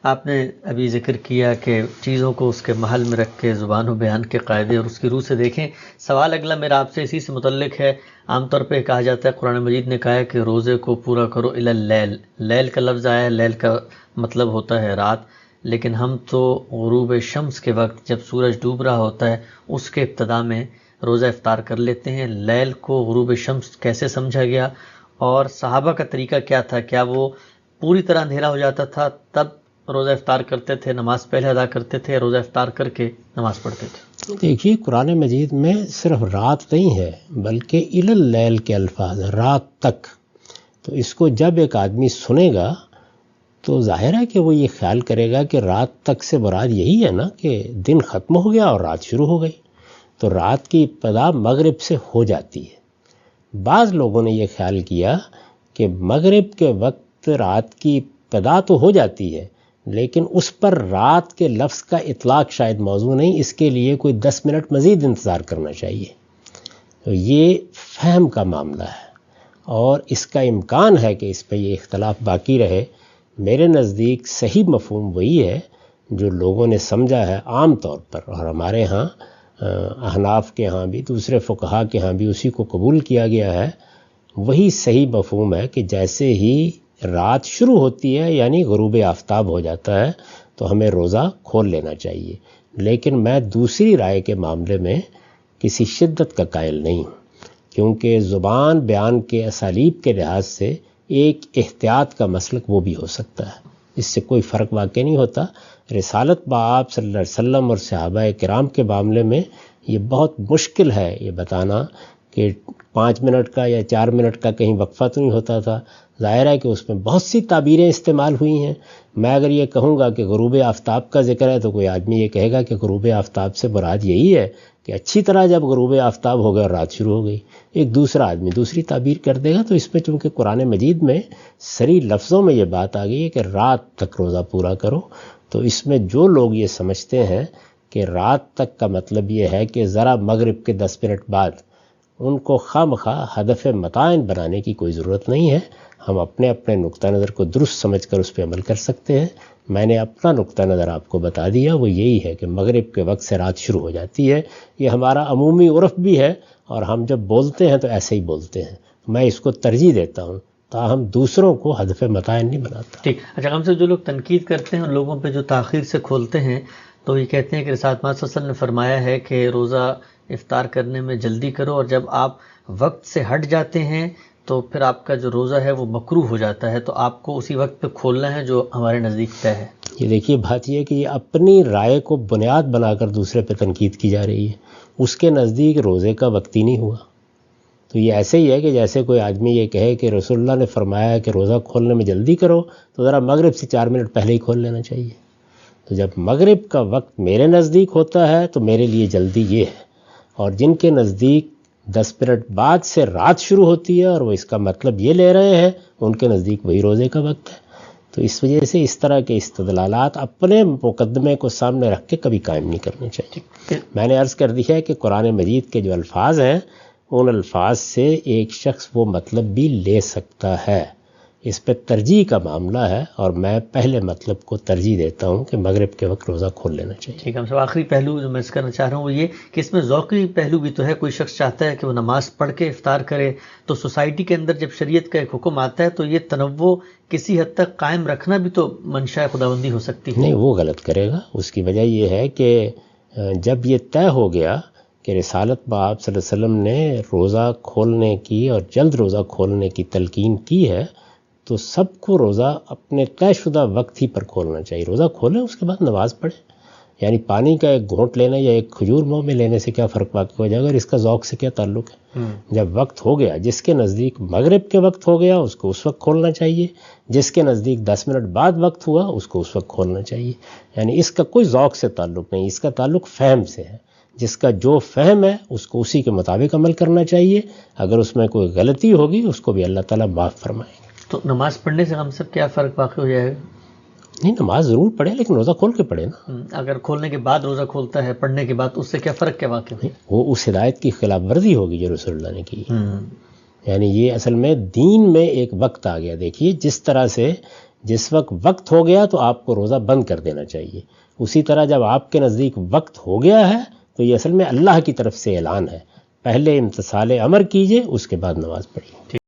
آپ نے ابھی ذکر کیا کہ چیزوں کو اس کے محل میں رکھ کے زبان و بیان کے قاعدے اور اس کی روح سے دیکھیں. سوال اگلا میرا آپ سے اسی سے متعلق ہے. عام طور پہ کہا جاتا ہے، قرآن مجید نے کہا ہے کہ روزے کو پورا کرو الی اللیل. لیل کا لفظ آیا ہے، لیل کا مطلب ہوتا ہے رات، لیکن ہم تو غروب شمس کے وقت جب سورج ڈوب رہا ہوتا ہے اس کے ابتدا میں روزہ افطار کر لیتے ہیں. لیل کو غروب شمس کیسے سمجھا گیا، اور صحابہ کا طریقہ کیا تھا؟ کیا وہ پوری طرح اندھیرا ہو جاتا تھا تب روزہ افطار کرتے تھے، نماز پہلے ادا کرتے تھے، روزہ افطار کر کے نماز پڑھتے تھے؟ دیکھیے قرآن مجید میں صرف رات نہیں ہے بلکہ الی اللیل کے الفاظ ہیں، رات تک. تو اس کو جب ایک آدمی سنے گا تو ظاہر ہے کہ وہ یہ خیال کرے گا کہ رات تک سے مراد یہی ہے نا کہ دن ختم ہو گیا اور رات شروع ہو گئی. تو رات کی ابتدا مغرب سے ہو جاتی ہے. بعض لوگوں نے یہ خیال کیا کہ مغرب کے وقت رات کی ابتدا تو ہو جاتی ہے لیکن اس پر رات کے لفظ کا اطلاق شاید موضوع نہیں، اس کے لیے کوئی 10 منٹ مزید انتظار کرنا چاہیے. تو یہ فہم کا معاملہ ہے اور اس کا امکان ہے کہ اس پہ یہ اختلاف باقی رہے. میرے نزدیک صحیح مفہوم وہی ہے جو لوگوں نے سمجھا ہے عام طور پر، اور ہمارے ہاں احناف کے ہاں بھی دوسرے فقہا کے ہاں بھی اسی کو قبول کیا گیا ہے. وہی صحیح مفہوم ہے کہ جیسے ہی رات شروع ہوتی ہے یعنی غروب آفتاب ہو جاتا ہے تو ہمیں روزہ کھول لینا چاہیے. لیکن میں دوسری رائے کے معاملے میں کسی شدت کا قائل نہیں ہوں، کیونکہ زبان بیان کے اسالیب کے لحاظ سے ایک احتیاط کا مسلک وہ بھی ہو سکتا ہے، اس سے کوئی فرق واقع نہیں ہوتا. رسالت بآب صلی اللہ علیہ وسلم اور صحابہ کرام کے معاملے میں یہ بہت مشکل ہے یہ بتانا کہ 5 منٹ کا یا 4 منٹ کا کہیں وقفہ تو نہیں ہوتا تھا. ظاہر ہے کہ اس میں بہت سی تعبیریں استعمال ہوئی ہیں. میں اگر یہ کہوں گا کہ غروب آفتاب کا ذکر ہے تو کوئی آدمی یہ کہے گا کہ غروب آفتاب سے مراد یہی ہے کہ اچھی طرح جب غروب آفتاب ہو گیا اور رات شروع ہو گئی. ایک دوسرا آدمی دوسری تعبیر کر دے گا. تو اس میں چونکہ قرآن مجید میں صریح لفظوں میں یہ بات آ گئی ہے کہ رات تک روزہ پورا کرو، تو اس میں جو لوگ یہ سمجھتے ہیں کہ رات تک کا مطلب یہ ہے کہ ذرا مغرب کے 10 منٹ بعد، ان کو خواہ ہدف متعین بنانے کی کوئی ضرورت نہیں ہے. ہم اپنے اپنے نقطہ نظر کو درست سمجھ کر اس پہ عمل کر سکتے ہیں. میں نے اپنا نقطہ نظر آپ کو بتا دیا، وہ یہی ہے کہ مغرب کے وقت سے رات شروع ہو جاتی ہے. یہ ہمارا عمومی عرف بھی ہے اور ہم جب بولتے ہیں تو ایسے ہی بولتے ہیں. میں اس کو ترجیح دیتا ہوں تاہم دوسروں کو ہدف متعین نہیں بناتا. ٹھیک. اچھا، ہم سے جو لوگ تنقید کرتے ہیں ان لوگوں پہ جو تاخیر سے کھولتے ہیں تو یہ کہتے ہیں کہ رسالت محمد صلی اللہ علیہ وسلم نے فرمایا ہے کہ روزہ افطار کرنے میں جلدی کرو، اور جب آپ وقت سے ہٹ جاتے ہیں تو پھر آپ کا جو روزہ ہے وہ مکروہ ہو جاتا ہے، تو آپ کو اسی وقت پہ کھولنا ہے جو ہمارے نزدیک طے ہے. یہ دیکھیے بات یہ ہے کہ یہ اپنی رائے کو بنیاد بنا کر دوسرے پہ تنقید کی جا رہی ہے. اس کے نزدیک روزے کا وقت ہی نہیں ہوا. تو یہ ایسے ہی ہے کہ جیسے کوئی آدمی یہ کہے کہ رسول اللہ نے فرمایا ہے کہ روزہ کھولنے میں جلدی کرو، تو ذرا مغرب سے 4 منٹ پہلے ہی کھول لینا چاہیے. تو جب مغرب کا وقت میرے نزدیک ہوتا ہے تو میرے لیے جلدی یہ ہے، اور جن کے نزدیک 10 منٹ بعد سے رات شروع ہوتی ہے اور وہ اس کا مطلب یہ لے رہے ہیں، ان کے نزدیک وہی روزے کا وقت ہے. تو اس وجہ سے اس طرح کے استدلالات اپنے مقدمے کو سامنے رکھ کے کبھی قائم نہیں کرنے چاہیے. میں نے عرض کر دیا ہے کہ قرآن مجید کے جو الفاظ ہیں ان الفاظ سے ایک شخص وہ مطلب بھی لے سکتا ہے. اس پہ ترجیح کا معاملہ ہے اور میں پہلے مطلب کو ترجیح دیتا ہوں کہ مغرب کے وقت روزہ کھول لینا چاہیے. ٹھیک ہے. ہم سب آخری پہلو جو میں اس کرنا چاہ رہا ہوں وہ یہ کہ اس میں ذوقی پہلو بھی تو ہے. کوئی شخص چاہتا ہے کہ وہ نماز پڑھ کے افطار کرے، تو سوسائٹی کے اندر جب شریعت کا ایک حکم آتا ہے تو یہ تنوع کسی حد تک قائم رکھنا بھی تو منشاء خداوندی ہو سکتی ہے. نہیں، وہ غلط کرے گا. اس کی وجہ یہ ہے کہ جب یہ طے ہو گیا کہ رسالت بآب صلی اللہ علیہ وسلم نے روزہ کھولنے کی اور جلد روزہ کھولنے کی تلقین کی ہے تو سب کو روزہ اپنے طے شدہ وقت ہی پر کھولنا چاہیے. روزہ کھولیں، اس کے بعد نماز پڑھیں. یعنی پانی کا ایک گھونٹ لینا یا ایک کھجور منہ میں لینے سے کیا فرق واقع ہو جائے گا، اور اس کا ذوق سے کیا تعلق ہے. جب وقت ہو گیا، جس کے نزدیک مغرب کے وقت ہو گیا اس کو اس وقت کھولنا چاہیے، جس کے نزدیک 10 منٹ بعد وقت ہوا اس کو اس وقت کھولنا چاہیے. یعنی اس کا کوئی ذوق سے تعلق نہیں، اس کا تعلق فہم سے ہے. جس کا جو فہم ہے اس کو اسی کے مطابق عمل کرنا چاہیے. اگر اس میں کوئی غلطی ہوگی اس کو بھی اللہ تعالیٰ معاف فرمائیں گے. تو نماز پڑھنے سے ہم سب کیا فرق واقع ہو جائے گا؟ نہیں، نماز ضرور پڑھے لیکن روزہ کھول کے پڑھے نا. اگر کھولنے کے بعد روزہ کھولتا ہے پڑھنے کے بعد، اس سے کیا فرق کیا واقع ہے؟ وہ اس ہدایت کی خلاف ورزی ہوگی جو رسول اللہ نے کی. یعنی یہ اصل میں دین میں ایک وقت آ گیا. دیکھیے جس طرح سے جس وقت ہو گیا تو آپ کو روزہ بند کر دینا چاہیے. اسی طرح جب آپ کے نزدیک وقت ہو گیا ہے تو یہ اصل میں اللہ کی طرف سے اعلان ہے، پہلے امتثال امر کیجئے، اس کے بعد نماز پڑھیے.